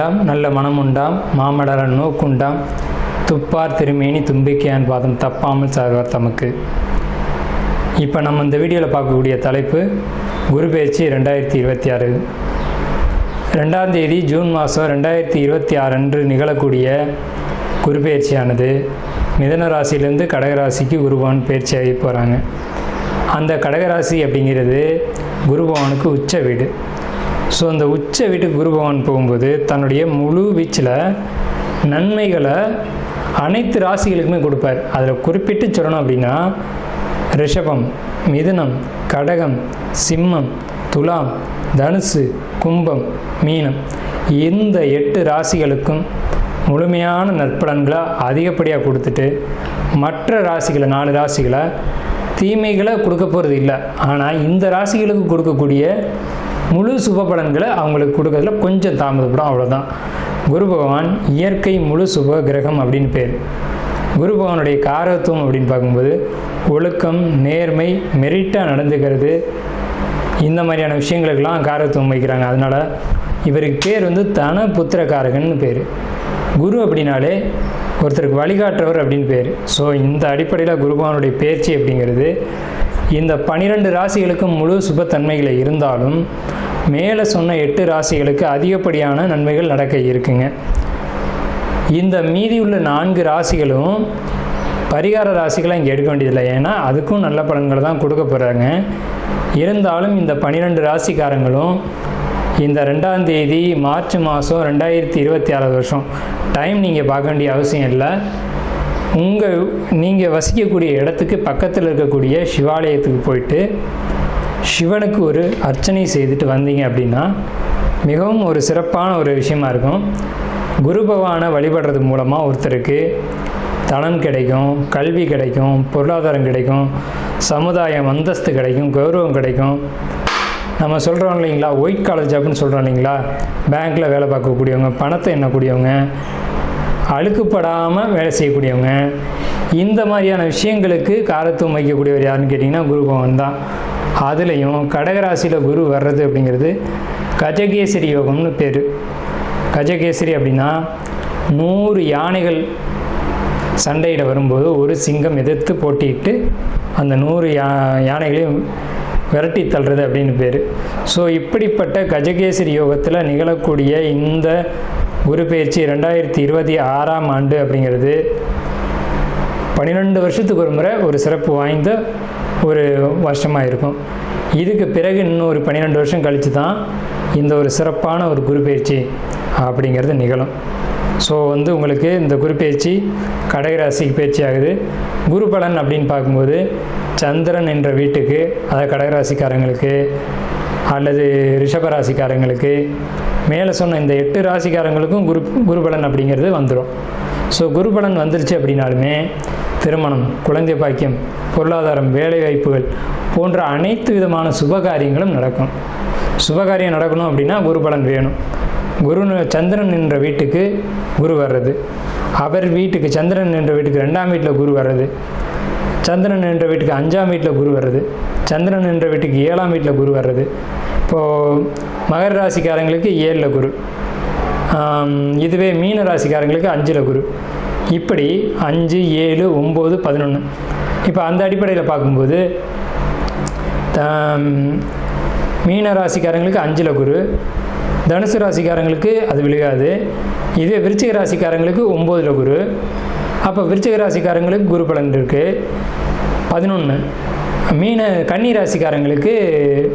வேண்டாம் நல்ல மனம் உண்டாம் மாமலர நோக்குண்டாம் துப்பார் திருமேனி தும்பிக்கையான் பாதம் தப்பாமல் சார்வார் தமக்கு. இப்போ நம்ம இந்த வீடியோவில் பார்க்கக்கூடிய தலைப்பு குரு பெயர்ச்சி 2026. 2ஆம் தேதி ஜூன் மாதம் 2026 அன்று நிகழக்கூடிய குரு பெயர்ச்சியானது மிதுன ராசியிலேருந்து கடகராசிக்கு குருபவன் பெயர்ச்சியாகி போகிறாங்க. அந்த கடகராசி அப்படிங்கிறது குருபவனுக்கு உச்ச வீடு. ஸோ அந்த உச்ச வீட்டுக்கு குருபவன் போகும்போது தன்னுடைய முழு வீச்சில் நன்மைகளை அனைத்து ராசிகளுக்குமே கொடுப்பார். அதில் குறிப்பிட்டு சொல்லணும் அப்படின்னா ரிஷபம், மிதுனம், கடகம், சிம்மம், துலாம், தனுசு, கும்பம், மீனம் இந்த 8 ராசிகளுக்கும் முழுமையான நற்பலன்களை அதிகப்படியாக கொடுத்துட்டு மற்ற ராசிகளை 4 ராசிகளை தீமைகளை கொடுக்க போகிறது இல்லை. ஆனால் இந்த ராசிகளுக்கு கொடுக்கக்கூடிய முழு சுப பலன்களை அவங்களுக்கு கொடுக்கறதுல கொஞ்சம் தாமதப்படும், அவ்வளோதான். குரு பகவான் இயற்கை முழு சுப கிரகம் அப்படின்னு பேர். குரு பகவானுடைய காரகத்துவம் அப்படின்னு பார்க்கும்போது ஒழுக்கம், நேர்மை, மெரிட்டாக நடந்துக்கிறது, இந்த மாதிரியான விஷயங்களுக்கெல்லாம் காரகத்துவம் வைக்கிறாங்க. அதனால் இவருக்கு பேர் தன புத்திரக்காரகன்னு பேர். குரு அப்படின்னாலே ஒருத்தருக்கு வழிகாட்டுறவர் அப்படின்னு பேர். ஸோ இந்த அடிப்படையில் குருபகவானுடைய பெயர்ச்சி அப்படிங்கிறது இந்த 12 ராசிகளுக்கும் முழு சுபத்தன்மைகளை இருந்தாலும் மேலே சொன்ன 8 ராசிகளுக்கு அதிகப்படியான நன்மைகள் நடக்க இருக்குங்க. இந்த மீதி உள்ள 4 ராசிகளும் பரிகார ராசிகளை இங்கே எடுக்க வேண்டியதில்லை, ஏன்னா அதுக்கும் நல்ல பலன்களை தான் கொடுக்க போகிறாங்க. இருந்தாலும் இந்த 12 ராசிக்காரங்களும் இந்த 2ஆம் தேதி மார்ச் மாதம் 2026 வருஷம் டைம் நீங்கள் பார்க்க வேண்டிய அவசியம் இல்லை. நீங்கள் வசிக்கக்கூடிய இடத்துக்கு பக்கத்தில் இருக்கக்கூடிய சிவாலயத்துக்கு போயிட்டு சிவனுக்கு ஒரு அர்ச்சனை செய்துட்டு வந்தீங்க அப்படின்னா மிகவும் ஒரு சிறப்பான ஒரு விஷயமா இருக்கும். குரு பகவானை வழிபடுறது மூலமாக ஒருத்தருக்கு தனம் கிடைக்கும், கல்வி கிடைக்கும், பொருளாதாரம் கிடைக்கும், சமுதாயம் அந்தஸ்து கிடைக்கும், கௌரவம் கிடைக்கும். நம்ம சொல்கிறோம் இல்லைங்களா, ஒயிட் காலர் ஜாப்னு சொல்கிறோம் இல்லைங்களா, பேங்க்கில் வேலை பார்க்கக்கூடியவங்க, பணத்தை எண்ணக்கூடியவங்க, அழுக்குப்படாமல் வேலை செய்யக்கூடியவங்க, இந்த மாதிரியான விஷயங்களுக்கு காரத்துவம் வைக்கக்கூடியவர் யாருன்னு கேட்டிங்கன்னா குரு பகவான் தான். அதுலேயும் கடகராசியில் குரு வர்றது அப்படிங்கிறது கஜகேசரி யோகம்னு பேர். கஜகேசரி அப்படின்னா 100 யானைகள் சண்டையிட வரும்போது ஒரு சிங்கம் எதிர்த்து போட்டிட்டு அந்த 100 யானைகளையும் விரட்டி தள்ளுறது அப்படின்னு பேர். ஸோ இப்படிப்பட்ட கஜகேசரி யோகத்தில் நிகழக்கூடிய இந்த குரு பெயர்ச்சி 2026ஆம் ஆண்டு அப்படிங்கிறது 12 வருஷத்துக்கு ஒரு முறை ஒரு சிறப்பு வாய்ந்த ஒரு வருஷமாக இருக்கும். இதுக்கு பிறகு இன்னொரு 12 வருஷம் கழித்து தான் இந்த ஒரு சிறப்பான ஒரு குரு பெயர்ச்சி அப்படிங்கிறது நிகழும். ஸோ உங்களுக்கு இந்த குரு பெயர்ச்சி கடகராசிக்கு பயிற்சி ஆகுது. குரு பலன் அப்படின்னு பார்க்கும்போது சந்திரன் என்ற வீட்டுக்கு, அதாவது கடகராசிக்காரங்களுக்கு அல்லது ரிஷபராசிக்காரங்களுக்கு, மேலே சொன்ன இந்த 8 ராசிக்காரங்களுக்கும் குருபலன் அப்படிங்கிறது வந்துடும். ஸோ குருபலன் வந்துருச்சு அப்படின்னாலுமே திருமணம், குழந்தை பாக்கியம், பொருளாதாரம், வேலைவாய்ப்புகள் போன்ற அனைத்து விதமான சுபகாரியங்களும் நடக்கும். சுபகாரியம் நடக்கணும் அப்படின்னா குருபலன் வேணும். சந்திரன் என்ற வீட்டுக்கு குரு வர்றது, அவர் வீட்டுக்கு சந்திரன் என்ற வீட்டுக்கு 2ஆம் வீட்டில் குரு வர்றது, சந்திரன் என்ற வீட்டுக்கு 5ஆம் வீட்டில் குரு வர்றது, சந்திரன் என்ற வீட்டுக்கு 7ஆம் வீட்டில் குரு வர்றது. இப்போது மகர ராசிக்காரங்களுக்கு 7ல் குரு, இதுவே மீன ராசிக்காரங்களுக்கு 5ல் குரு, இப்படி 5, 7, 9, 11. இப்போ அந்த அடிப்படையில் பார்க்கும்போது மீன ராசிக்காரங்களுக்கு 5ல் குரு, தனுசு ராசிக்காரங்களுக்கு அது விழுகாது. இதுவே விருச்சிக ராசிக்காரங்களுக்கு 9ல் குரு. அப்போ விருச்சிக ராசிக்காரங்களுக்கு குரு பலன் இருக்குது 11. கன்னி ராசிக்காரங்களுக்கு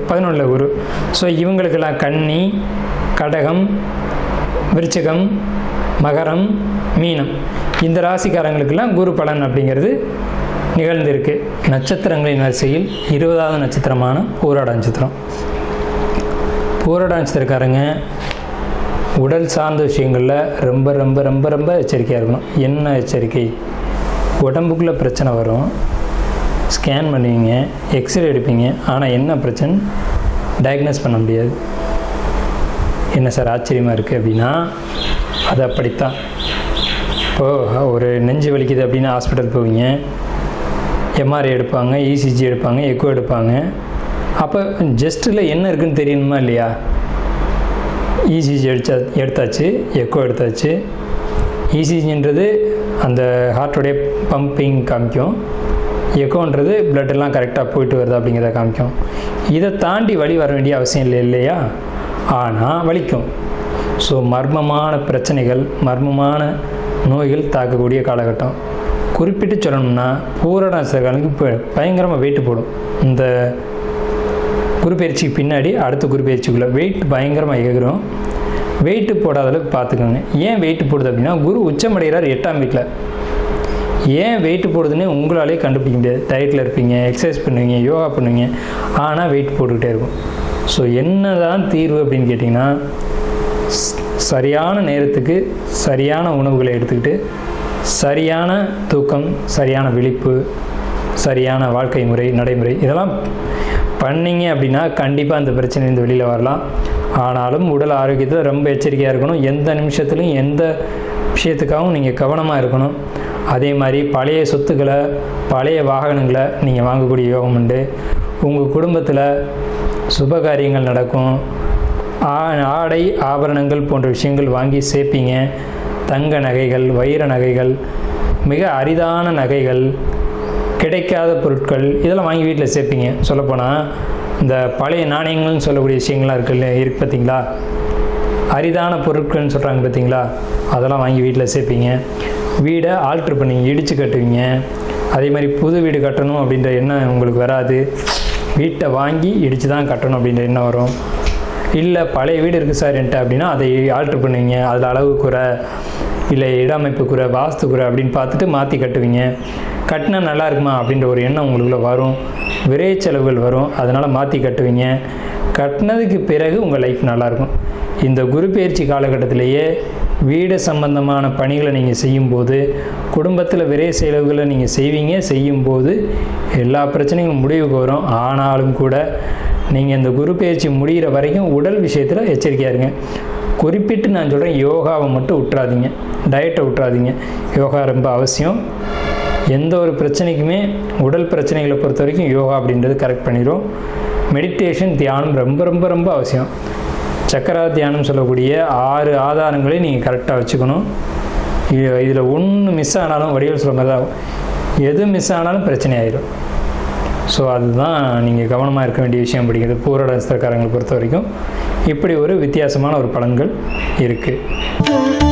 11ல் குரு. ஸோ இவங்களுக்கெல்லாம் கன்னி, கடகம், விருச்சிகம், மகரம், மீனம் இந்த ராசிக்காரங்களுக்கெல்லாம் குரு பலன் அப்படிங்கிறது நிகழ்ந்திருக்கு. நட்சத்திரங்களின் வரிசையில் 20வது நட்சத்திரமான பூராட நட்சத்திரம். பூராட நட்சத்திரக்காரங்க உடல் சார்ந்த விஷயங்களில் ரொம்ப ரொம்ப ரொம்ப ரொம்ப எச்சரிக்கையாக இருக்கணும். என்ன எச்சரிக்கை? உடம்புக்குள்ளே பிரச்சனை வரும், ஸ்கேன் பண்ணுவீங்க, எக்ஸ்ரே எடுப்பீங்க, ஆனால் என்ன பிரச்சனை டயக்னோஸ் பண்ண முடியாது. என்ன சார் ஆச்சரியமாக இருக்குது அப்படின்னா அது அப்படித்தான். இப்போது ஒரு நெஞ்சு வலிக்குது அப்படின்னா ஹாஸ்பிட்டல் போவீங்க, எம்ஆர்ஐ எடுப்பாங்க, இசிஜி எடுப்பாங்க, எக்கோ எடுப்பாங்க. அப்போ ஜஸ்ட்டில் என்ன இருக்குதுன்னு தெரியணுமா இல்லையா? இசிஜி எடுத்தாச்சு, எக்கோ எடுத்தாச்சு. இசிஜின்றது அந்த ஹார்ட்டோடைய பம்பிங் காமிக்கும், எக்கோன்றது பிளட்டெல்லாம் கரெக்டாக போயிட்டு வருது அப்படிங்கிறத காமிக்கும். இதை தாண்டி வலி வர வேண்டிய அவசியம் இல்லை இல்லையா? ஆனால் வலிக்கும். ஸோ மர்மமான பிரச்சனைகள், மர்மமான நோய்கள் தாக்கக்கூடிய காலகட்டம். குறிப்பிட்டு சொல்லணும்னா பூரண நட்சத்திரக்காரங்களுக்கு இப்போ பயங்கரமாக வெயிட்டு போடும். இந்த குருப்பெயர்ச்சிக்கு பின்னாடி அடுத்த குருப்பெயர்ச்சிக்குள்ளே வெயிட் பயங்கரமாக எகிறோம். வெயிட்டு போடாத அளவுக்கு பார்த்துக்கோங்க. ஏன் வெயிட்டு போடுது அப்படின்னா, குரு உச்சமடைகிறார் 8ஆம் வீட்டில். ஏன் வெயிட்டு போடுதுன்னு உங்களாலே கண்டுபிடிக்க முடியாது. டயட்டில் இருப்பீங்க, எக்ஸசைஸ் பண்ணுவீங்க, யோகா பண்ணுவீங்க, ஆனால் வெயிட் போட்டுக்கிட்டே இருக்கும். ஸோ என்ன தான் தீர்வு அப்படின்னு கேட்டிங்கன்னா, சரியான நேரத்துக்கு சரியான உணவுகளை எடுத்துக்கிட்டு, சரியான தூக்கம், சரியான விழிப்பு, சரியான வாழ்க்கை முறை, நடைமுறை இதெல்லாம் பண்ணிங்க அப்படின்னா கண்டிப்பாக அந்த பிரச்சனையிலேருந்து வெளியில் வரலாம். ஆனாலும் உடல் ஆரோக்கியத்தில் ரொம்ப எச்சரிக்கையாக இருக்கணும். எந்த நிமிஷத்துலையும் எந்த விஷயத்துக்காகவும் நீங்கள் கவனமாக இருக்கணும். அதே மாதிரி பழைய சொத்துக்களை, பழைய வாகனங்களை நீங்கள் வாங்கக்கூடிய யோகம் உண்டு. உங்கள் குடும்பத்தில் சுபகாரியங்கள் நடக்கும். ஆடை ஆபரணங்கள் போன்ற விஷயங்கள் வாங்கி சேர்ப்பீங்க. தங்க நகைகள், வைர நகைகள், மிக அரிதான நகைகள், கிடைக்காத பொருட்கள் இதெல்லாம் வாங்கி வீட்டில் சேர்ப்பீங்க. சொல்லப்போனால் இந்த பழைய நாணயங்கள்னு சொல்லக்கூடிய விஷயங்கள்லாம் இருக்குது பார்த்தீங்களா, அரிதான பொருட்கள்னு சொல்கிறாங்க பார்த்தீங்களா, அதெல்லாம் வாங்கி வீட்டில் சேர்ப்பீங்க. வீடை ஆல்ட்ரு பண்ணுவீங்க, இடித்து கட்டுவீங்க. அதே மாதிரி புது வீடு கட்டணும் அப்படின்ற எண்ணம் உங்களுக்கு வராது. வீட்டை வாங்கி இடித்து தான் கட்டணும் அப்படின்ற எண்ணம் வரும். இல்லை பழைய வீடு இருக்குது சார் என்கிட்ட அப்படின்னா அதை ஆல்ட்ரு பண்ணுவீங்க. அதில் அளவு குறை, இல்லை இட அமைப்பு குறை, வாஸ்து குறை அப்படின்னு பார்த்துட்டு மாற்றி கட்டுவீங்க. கட்டினா நல்லா இருக்குமா அப்படின்ற ஒரு எண்ணம் உங்களுக்குள்ளே வரும். விரை செலவுகள் வரும், அதனால் மாற்றி கட்டுவீங்க. கட்டினதுக்கு பிறகு உங்கள் லைஃப் நல்லாயிருக்கும். இந்த குரு பெயர்ச்சி காலகட்டத்திலேயே வீடு சம்பந்தமான பணிகளை நீங்கள் செய்யும்போது, குடும்பத்தில் விரை செலவுகளை நீங்கள் செய்யும்போது எல்லா பிரச்சனைகளும் முடிவுக்கு வரும். ஆனாலும் கூட நீங்கள் இந்த குரு பெயர்ச்சி முடிகிற வரைக்கும் உடல் விஷயத்தில் எச்சரிக்கையாக இருங்க. குறிப்பிட்டு நான் சொல்கிறேன், யோகாவை மட்டும் விட்டுறாதீங்க, டயட்டை விட்டுறாதீங்க. யோகா ரொம்ப அவசியம். எந்த ஒரு பிரச்சனைக்குமே உடல் பிரச்சனைகளை பொறுத்த வரைக்கும் யோகா அப்படின்றது கரெக்ட் பண்ணிடும். மெடிடேஷன், தியானம் ரொம்ப ரொம்ப ரொம்ப அவசியம். சக்கரா தியானம் சொல்லக்கூடிய 6 ஆதாரங்களையும் நீங்கள் கரெக்டாக வச்சுக்கணும். இதில் ஒன்று மிஸ் ஆனாலும் வடிவேல் சொல்கிற மாதிரி தான், எது மிஸ் ஆனாலும் பிரச்சனை ஆயிடும். ஸோ அதுதான் நீங்கள் கவனமாக இருக்க வேண்டிய விஷயம். அப்படிங்கிறது பூரண நட்சத்திரக்காரங்களை பொறுத்த வரைக்கும் இப்படி ஒரு வித்தியாசமான ஒரு பலன்கள் இருக்குது.